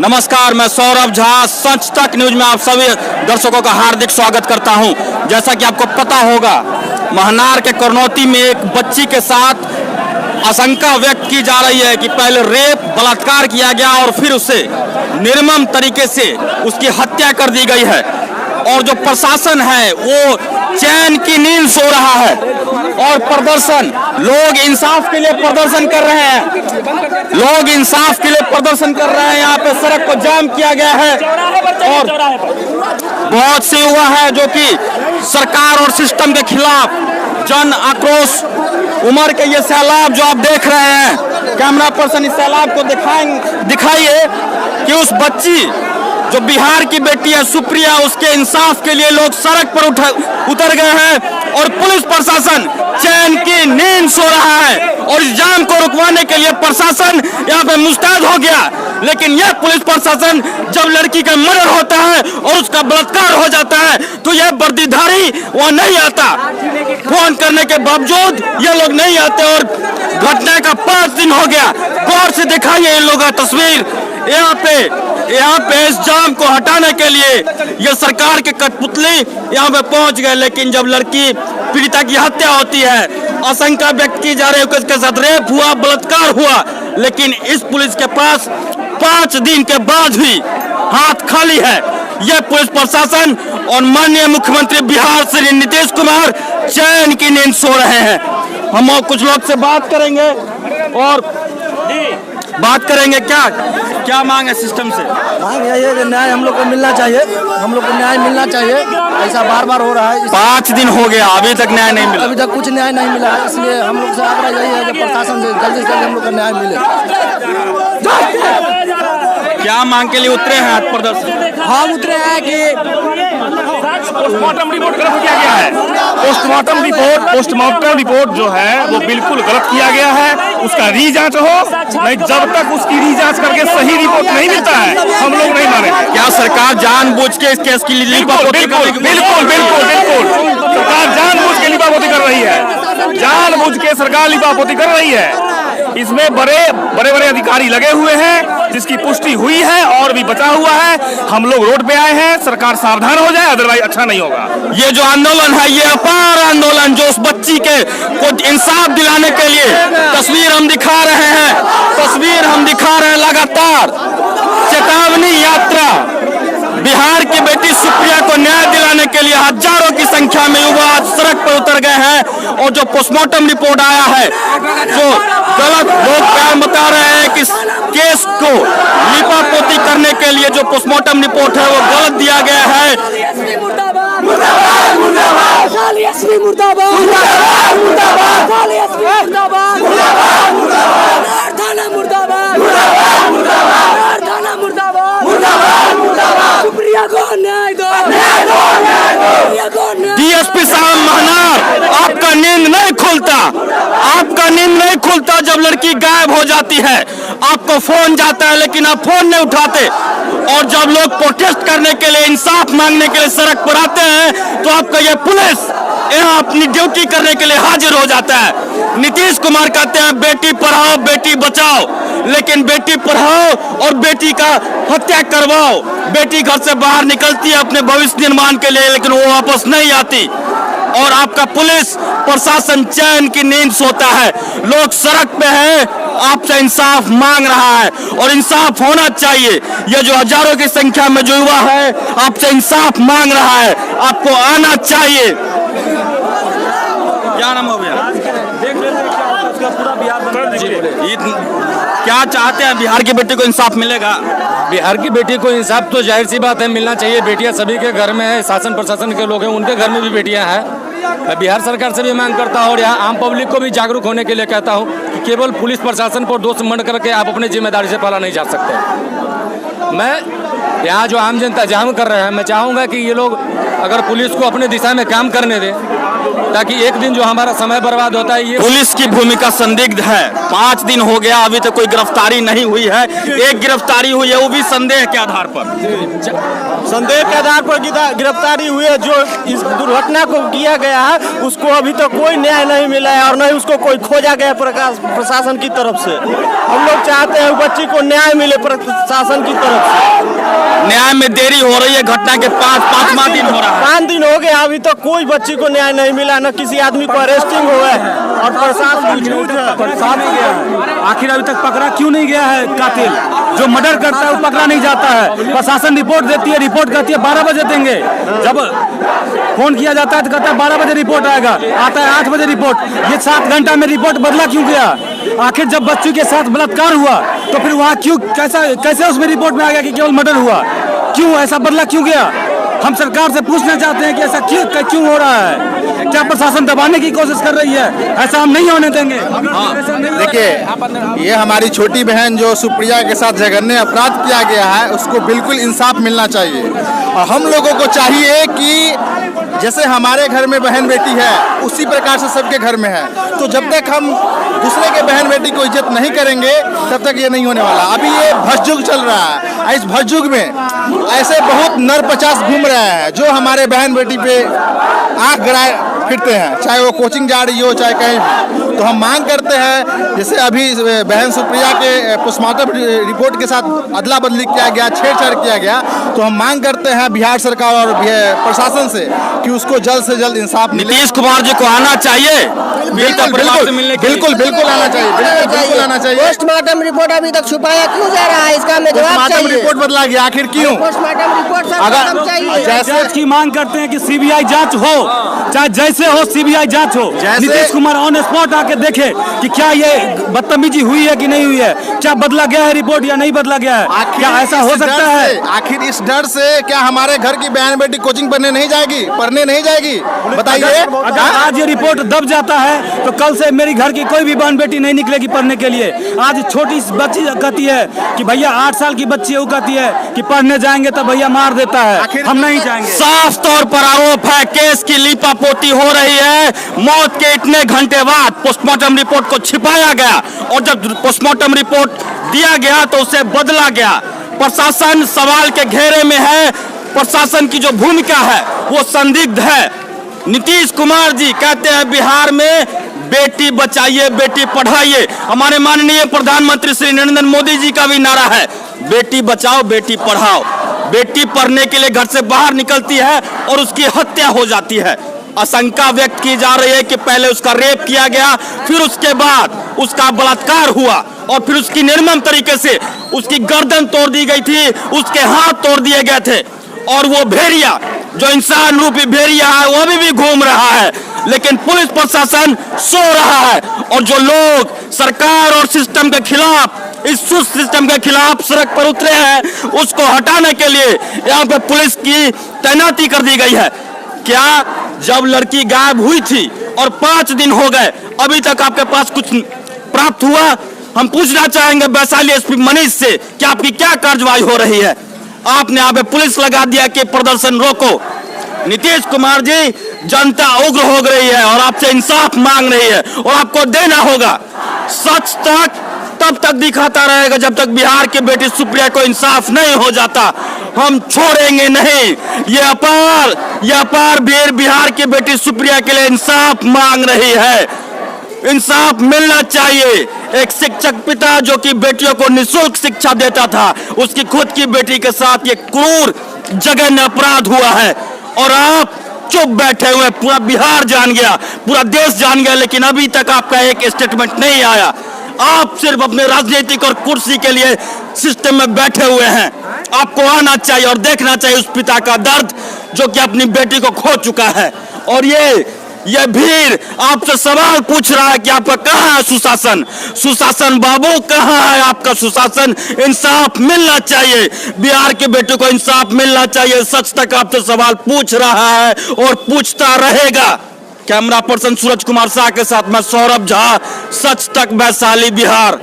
नमस्कार, मैं सौरभ झा सच तक न्यूज में आप सभी दर्शकों का हार्दिक स्वागत करता हूं। जैसा कि आपको पता होगा, महनार के करनौती में एक बच्ची के साथ आशंका व्यक्त की जा रही है कि पहले रेप बलात्कार किया गया और फिर उसे निर्मम तरीके से उसकी हत्या कर दी गई है। और जो प्रशासन है वो चैन की नींद सो रहा है और प्रदर्शन, लोग इंसाफ के लिए प्रदर्शन कर रहे हैं, लोग इंसाफ के लिए प्रदर्शन कर रहे हैं। यहाँ पे सड़क को जाम किया गया है और बहुत से युवा है जो कि सरकार और सिस्टम के खिलाफ जन आक्रोश, उमर के ये सैलाब जो आप देख रहे हैं, कैमरा पर्सन इस सैलाब को दिखाइए कि उस बच्ची जो बिहार की बेटी है सुप्रिया, उसके इंसाफ के लिए लोग सड़क पर उतर गए हैं और पुलिस प्रशासन चैन की नींद सो रहा है और इस जाम को रुकवाने के लिए प्रशासन यहाँ पे मुस्तैद हो गया। लेकिन यह पुलिस प्रशासन जब लड़की का मर्डर होता है और उसका बलात्कार हो जाता है तो यह वर्दीधारी वह नहीं आता। फोन करने के बावजूद ये लोग नहीं आते और घटना का 5 दिन हो गया। गौर से दिखाइए इन लोगों का तस्वीर। यहाँ पे इस जाम को हटाने के लिए ये सरकार के कठपुतली यहाँ पे पहुंच गए। लेकिन जब लड़की पीड़िता की हत्या होती है, आशंका व्यक्त की जा रही है कि उसके साथ रेप हुआ, बलात्कार हुआ, लेकिन इस पुलिस के पास 5 दिन के बाद भी हाथ खाली है। यह पुलिस प्रशासन और माननीय मुख्यमंत्री बिहार श्री नीतीश कुमार चैन की नींद सो रहे हैं। हम और कुछ लोग से बात करेंगे और क्या मांग है सिस्टम से? मांग यही है कि न्याय हम लोग को मिलना चाहिए, हम लोग को न्याय मिलना चाहिए। ऐसा बार बार हो रहा है। 5 दिन हो गया, अभी तक न्याय नहीं मिला। अभी तक कुछ न्याय नहीं मिला है, इसलिए हम लोग से आग्रह यही है कि प्रशासन से जल्दी से जल्दी हम लोग को न्याय मिले। क्या मांग के लिए उतरे हैं आज प्रदर्शन? हम उतरे हैं कि पोस्टमार्टम रिपोर्ट गलत किया गया है। पोस्टमार्टम रिपोर्ट जो है वो बिल्कुल गलत किया गया है। उसका रीजांच हो, नहीं जब तक उसकी रीजांच करके सही रिपोर्ट नहीं मिलता है हम लोग नहीं मानेंगे। क्या सरकार जानबूझ के इस केस की लिपापोती कर रही है? बिल्कुल सरकार जानबूझ के लिपापोती कर रही है, जानबूझ के सरकार लिपापोती कर रही है। इसमें बड़े अधिकारी लगे हुए हैं जिसकी पुष्टि हुई है और भी बचा हुआ है। हम लोग रोड पे आए हैं, सरकार सावधान हो जाए, अदरवाइज अच्छा नहीं होगा। ये जो आंदोलन है, ये अपार आंदोलन जो उस बच्ची के को इंसाफ दिलाने के लिए तस्वीर हम दिखा रहे हैं लगातार। चेतावनी यात्रा, बिहार की बेटी सुप्रिया को न्याय दिलाने के लिए हजारों की संख्या में युवा आज सड़क पर उतर गए हैं। और जो पोस्टमार्टम रिपोर्ट आया है, जो गलत लोग क्या बता रहे हैं कि केस को लिपापोती करने के लिए जो पोस्टमार्टम रिपोर्ट है वो गलत दिया गया है। डीएसपी साहब महनार, आपका नींद नहीं खुलता जब लड़की गायब हो जाती है। आपको फोन जाता है लेकिन आप फोन नहीं उठाते। और जब लोग प्रोटेस्ट करने के लिए, इंसाफ मांगने के लिए सड़क पर आते हैं तो आपका ये पुलिस यहाँ अपनी ड्यूटी करने के लिए हाजिर हो जाता है। नीतीश कुमार कहते हैं बेटी पढ़ाओ बेटी बचाओ, लेकिन बेटी पढ़ाओ और बेटी का हत्या करवाओ। बेटी घर से बाहर निकलती है अपने भविष्य निर्माण के लिए, लेकिन वो वापस नहीं आती। और आपका पुलिस प्रशासन चैन की नींद सोता है। लोग सड़क पे हैं, आपसे इंसाफ मांग रहा है और इंसाफ होना चाहिए। ये जो हजारों की संख्या में जो युवा है आपसे इंसाफ मांग रहा है, आपको आना चाहिए। क्या नाम हो भैया? क्या चाहते हैं, बिहार की बेटी को इंसाफ मिलेगा? बिहार की बेटी को इंसाफ तो जाहिर सी बात है मिलना चाहिए। बेटियां सभी के घर में है, शासन प्रशासन के लोग हैं, उनके घर में भी बेटियां हैं। मैं बिहार सरकार से भी मांग करता हूँ और यहाँ आम पब्लिक को भी जागरूक होने के लिए कहता हूँ कि केवल पुलिस प्रशासन पर दोष मंड करके आप अपनी जिम्मेदारी से पाला नहीं जा सकते। मैं यहाँ जो आम जनता जाम कर रहे हैं, मैं चाहूँगा कि ये लोग अगर पुलिस को अपने दिशा में काम करने दें ताकि एक दिन जो हमारा समय बर्बाद होता है ये पुलिस की भूमिका संदिग्ध है। 5 दिन हो गया, अभी तक कोई गिरफ्तारी नहीं हुई है। एक गिरफ्तारी हुई है, वो भी संदेह के आधार पर। संदेह के आधार पर गिरफ्तारी हुई है। जो इस दुर्घटना को किया गया है उसको अभी तक कोई न्याय नहीं मिला है और न ही उसको कोई खोजा गया प्रशासन की तरफ से। हम लोग चाहते हैं बच्ची को न्याय मिले प्रशासन की तरफ से। न्याय में देरी हो रही है, घटना के 5वां दिन हो रहा है। 5 दिन हो गए, अभी तक कोई बच्ची को न्याय नहीं मिला, न किसी आदमी को अरेस्टिंग हुआ है और प्रशासन की झूठ है। आखिर अभी तक पकड़ा क्यों नहीं गया है कातिल? जो मर्डर करता है वो पकड़ा नहीं जाता है। प्रशासन रिपोर्ट देती है, रिपोर्ट कहती है 12 बजे देंगे। जब फोन किया जाता है तो कहता है 12 बजे रिपोर्ट आएगा, आता है 8 बजे रिपोर्ट। ये 7 घंटा में रिपोर्ट बदला क्यों गया? आखिर जब बच्चों के साथ बलात्कार हुआ तो फिर वहाँ क्यों कैसे उसमें रिपोर्ट में आ गया कि केवल मर्डर हुआ? क्यों ऐसा बदला क्यों गया? हम सरकार से पूछना चाहते हैं कि ऐसा क्यों हो रहा है? क्या प्रशासन दबाने की कोशिश कर रही है? ऐसा हम नहीं होने देंगे। देखिए, ये हमारी छोटी बहन जो सुप्रिया के साथ जघन्य अपराध किया गया है उसको बिल्कुल इंसाफ मिलना चाहिए। और हम लोगों को चाहिए कि जैसे हमारे घर में बहन बेटी है उसी प्रकार से सबके घर में है। तो जब तक हम दूसरे के बहन बेटी को इज्जत नहीं करेंगे तब तक ये नहीं होने वाला। अभी ये भसजुग चल रहा है। इस भसजुग में ऐसे बहुत नर 50 घूम रहे हैं जो हमारे बहन बेटी पे आंख गड़ाए फिरते हैं, चाहे वो कोचिंग जा रही हो चाहे कहीं भी। तो हम मांग करते हैं, जैसे अभी बहन सुप्रिया के पोस्टमार्टम रिपोर्ट के साथ अदला बदली किया गया, छेड़छाड़ किया गया, तो हम मांग करते हैं बिहार सरकार और प्रशासन से कि उसको जल्द से जल्द इंसाफ मिले। नीतीश कुमार जी को आना चाहिए, बिल्कुल आना चाहिए, बिल्कुल आना चाहिए। पोस्टमार्टम रिपोर्ट अभी तक छुपाया क्यों जा रहा है? इसका हमें जवाब पोस्टमार्टम चाहिए। रिपोर्ट बदला गया, आखिर क्यों? पोस्टमार्टम रिपोर्ट अगर चाहिए। जांच की मांग करते हैं कि सीबीआई जांच हो, चाहे जैसे हो सीबीआई जांच हो। नीतीश कुमार ऑन स्पॉट आके देखे कि क्या ये बदतमीजी हुई है कि नहीं हुई है, क्या बदला गया है रिपोर्ट या नहीं बदला गया है, क्या ऐसा हो सकता है? आखिर इस डर से क्या हमारे घर की बहन बेटी कोचिंग पढ़ने नहीं जाएगी? बताइए। अगर आज ये रिपोर्ट दब जाता है तो कल से मेरी घर की कोई भी बहन बेटी नहीं निकलेगी पढ़ने के लिए। आज छोटी बच्ची कहती है कि भैया 8 साल की बच्ची वो कहती है कि पढ़ने जाएंगे तो भैया मार देता है, हम नहीं जाएंगे। साफ तौर पर आरोप है, केस की लीपापोती हो रही है। मौत के इतने घंटे बाद पोस्टमार्टम रिपोर्ट को छिपाया गया और जब पोस्टमार्टम रिपोर्ट दिया गया तो उसे बदला गया। प्रशासन सवाल के घेरे में है। प्रशासन की जो भूमिका है वो संदिग्ध है। नीतीश कुमार जी कहते हैं बिहार में बेटी बचाइए, बेटी पढ़ाइए। हमारे माननीय प्रधानमंत्री श्री नरेंद्र मोदी जी का भी नारा है, बेटी बचाओ बेटी पढ़ाओ। बेटी पढ़ने के लिए घर से बाहर निकलती है और उसकी हत्या हो जाती है। आशंका व्यक्त की जा रही है कि पहले उसका रेप किया गया, फिर उसके बाद उसका बलात्कार हुआ और फिर उसकी निर्मम तरीके से उसकी गर्दन तोड़ दी गई थी, उसके हाथ तोड़ दिए गए थे। और वो भेड़िया जो इंसान रूपी भेड़िया है वो अभी भी घूम रहा है, लेकिन पुलिस प्रशासन सो रहा है। और जो लोग सरकार और सिस्टम के खिलाफ, इस सुस्त सिस्टम के खिलाफ सड़क पर उतरे हैं, उसको हटाने के लिए यहाँ पे पुलिस की तैनाती कर दी गई है। क्या जब लड़की गायब हुई थी और 5 दिन हो गए अभी तक आपके पास कुछ प्राप्त हुआ? हम पूछना चाहेंगे वैशाली एसपी मनीष से कि आपकी क्या कार्रवाई हो रही है? आपने यहाँ पे पुलिस लगा दिया कि प्रदर्शन रोको। नीतीश कुमार जी, जनता उग्र हो गई है और आपसे इंसाफ मांग रही है और आपको देना होगा। सच तब तक दिखाता रहेगा जब तक बिहार की बेटी सुप्रिया को इंसाफ नहीं हो जाता। हम छोड़ेंगे नहीं। ये अपार वीर बिहार की बेटी सुप्रिया के लिए इंसाफ मांग रही है। इंसाफ मिलना चाहिए। एक शिक्षक पिता जो कि बेटियों को निःशुल्क शिक्षा देता था, उसकी खुद की बेटी के साथ ये क्रूर जघन्य अपराध हुआ है और आप चुप बैठे हुए। पूरा बिहार जान गया, पूरा देश जान गया, लेकिन अभी तक आपका एक स्टेटमेंट नहीं आया। आप सिर्फ अपने राजनीतिक और कुर्सी के लिए सिस्टम में बैठे हुए हैं। आपको आना चाहिए और देखना चाहिए उस पिता का दर्द जो कि अपनी बेटी को खो चुका है। और ये भीड़ आपसे सवाल पूछ रहा है कि आपका कहाँ है सुशासन? सुशासन बाबू, कहाँ है आपका सुशासन? इंसाफ मिलना चाहिए, बिहार के बेटे को इंसाफ मिलना चाहिए। सच तक आपसे सवाल पूछ रहा है और पूछता रहेगा। कैमरा पर्सन सूरज कुमार शाह के साथ मैं सौरभ झा, सच तक वैशाली बिहार।